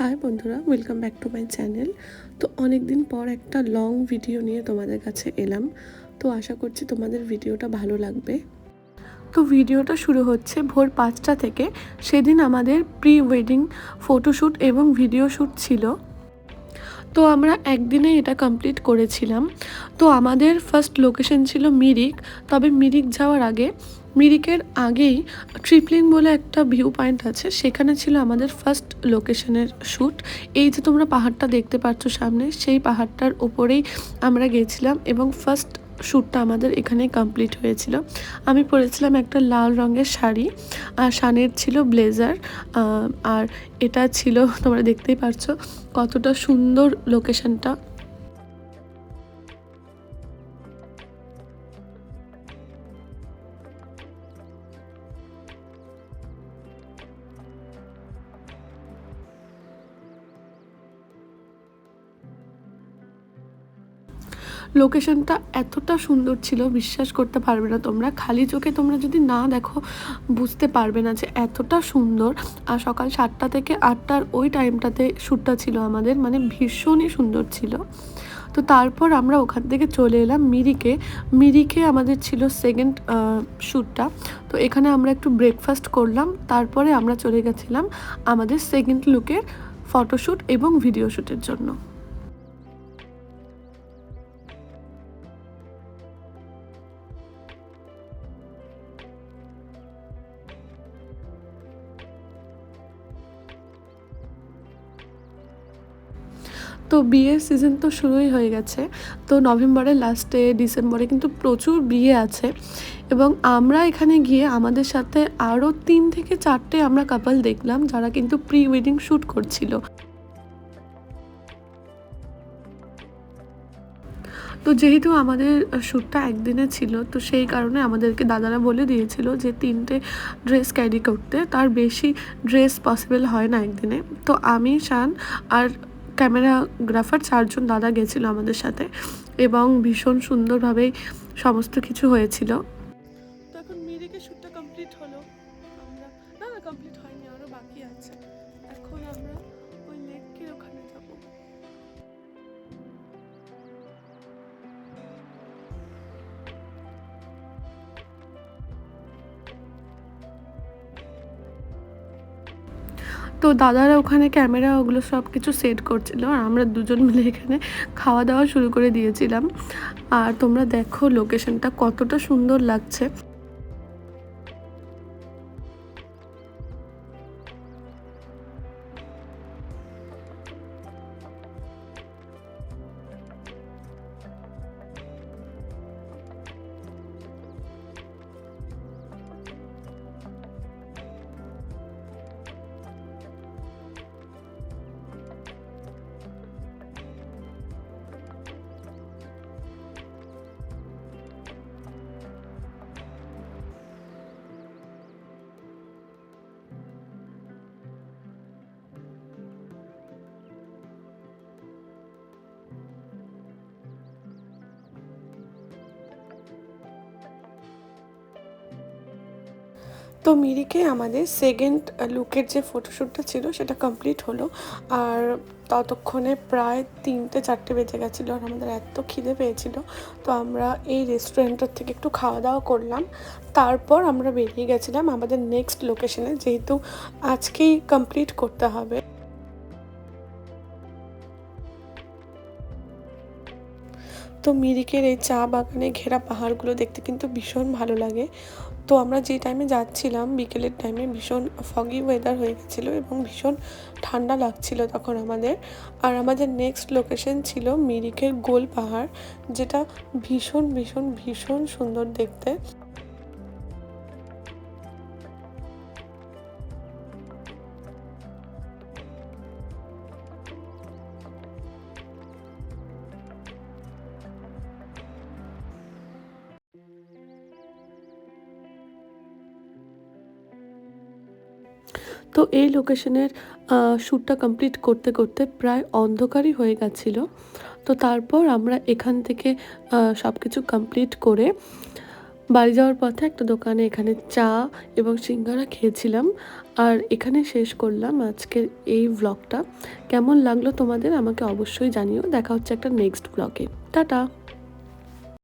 High বন্ধুরা, welcome back to my channel. তো অনেক দিন পর একটা লং ভিডিও নিয়ে তোমাদের কাছে এলাম। তো আশা করছি তোমাদের ভিডিওটা ভালো লাগবে। তো ভিডিওটা শুরু হচ্ছে ভোর 5টা থেকে। সেদিন আমাদের প্রি ওয়েডিং ফটোশ্যুট এবং ভিডিও শ্যুট ছিল। তো আমরা একদিনে এটা কমপ্লিট করেছিলাম। তো আমাদের ফার্স্ট লোকেশন ছিল মিরিক। তবে মিরিক যাওয়ার আগে, মিরিকের আগেই ট্রিপলিং বলে একটা ভিউ পয়েন্ট আছে, সেখানে ছিল আমাদের ফার্স্ট লোকেশনের শ্যুট। এই যে তোমরা পাহাড়টা দেখতে পাচ্ছ সামনে, সেই পাহাড়টার ওপরেই আমরা গিয়েছিলাম এবং ফার্স্ট শ্যুটটা আমাদের এখানেই কমপ্লিট হয়েছিল। আমি পরেছিলাম একটা লাল রঙের শাড়ি, আর শানের ছিল ব্লেজার। আর এটা ছিল, তোমরা দেখতেই পারছো কতটা সুন্দর লোকেশনটা। লোকেশনটা এতটা সুন্দর ছিল, বিশ্বাস করতে পারবে না তোমরা। খালি চোখে তোমরা যদি না দেখো বুঝতে পারবে না যে এতটা সুন্দর। আর সকাল 7টা থেকে 8টার ওই টাইমটাতে শ্যুটটা ছিল আমাদের, মানে ভীষণই সুন্দর ছিল। তো তারপর আমরা ওখান থেকে চলে এলাম মিরিকে। মিরিকে আমাদের ছিল সেকেন্ড শ্যুটটা। তো এখানে আমরা একটু ব্রেকফাস্ট করলাম, তারপরে আমরা চলে গেছিলাম আমাদের সেকেন্ড লুকের ফটোশ্যুট এবং ভিডিও শ্যুটের জন্য। তো বিয়ের সিজন তো শুরুই হয়ে গেছে। তো নভেম্বরের লাস্টে, ডিসেম্বরে কিন্তু প্রচুর বিয়ে আছে। এবং আমরা এখানে গিয়ে আমাদের সাথে আরও 3 থেকে 4টে আমরা কাপল দেখলাম, যারা কিন্তু প্রি ওয়েডিং শ্যুট করছিল। তো যেহেতু আমাদের শ্যুটটা একদিনে ছিল, তো সেই কারণে আমাদেরকে দাদারা বলে দিয়েছিল যে 3টে ড্রেস ক্যারি করতে, তার বেশি ড্রেস পসিবল হয় না একদিনে। তো আমি, শান আর ক্যামেরাগ্রাফার 4জন দাদা গেছিলো আমাদের সাথে, এবং ভীষণ সুন্দরভাবেই সমস্ত কিছু হয়েছিল। তো এখন মিরিকের শ্যুটটা কমপ্লিট হলো। আমরা না কমপ্লিট হয়নি, আরও বাকি আছে। এখন আমরা ওই লেকের ওখানে যাবো। তো দাদারা ওখানে ক্যামেরা ওগুলো সব কিছু সেট করছিল, আর আমরা দুজন মিলে এখানে খাওয়া দাওয়া শুরু করে দিয়েছিলাম। আর তোমরা দেখো লোকেশনটা কতটা সুন্দর লাগছে। তো মিরিকে আমাদের সেকেন্ড লুকের যে ফটোশ্যুটটা ছিল সেটা কমপ্লিট হলো। আর ততক্ষণে প্রায় 3টে-4টে বেজে গেছিলো, আর আমাদের এত খিদে পেয়েছিল। তো আমরা এই রেস্টুরেন্টের থেকে একটু খাওয়া দাওয়া করলাম, তারপর আমরা বেরিয়ে গেছিলাম আমাদের নেক্সট লোকেশনে, যেহেতু আজকেই কমপ্লিট করতে হবে। তো মিরিকের এই চা বাগানে ঘেরা পাহাড়গুলো দেখতে কিন্তু ভীষণ ভালো লাগে। তো আমরা যে টাইমে যাচ্ছিলাম বিকেলের টাইমে, ভীষণ ফগি ওয়েদার হয়ে গেছিলো এবং ভীষণ ঠান্ডা লাগছিল তখন আমাদের। আর আমাদের নেক্সট লোকেশন ছিল মিরিকের গোল পাহাড়, যেটা ভীষণ ভীষণ ভীষণ সুন্দর দেখতে। তো এই লোকেশনের শ্যুটটা কমপ্লিট করতে করতে প্রায় অন্ধকারই হয়ে গেছিলো। তো তারপর আমরা এখান থেকে সব কিছু কমপ্লিট করে বাড়ি যাওয়ার পথে একটা দোকানে এখানে চা এবং সিঙ্গারা খেয়েছিলাম। আর এখানে শেষ করলাম আজকের এই ভ্লগটা। কেমন লাগলো তোমাদের আমাকে অবশ্যই জানিও। দেখা হচ্ছে একটা নেক্সট ভ্লগে। টাটা।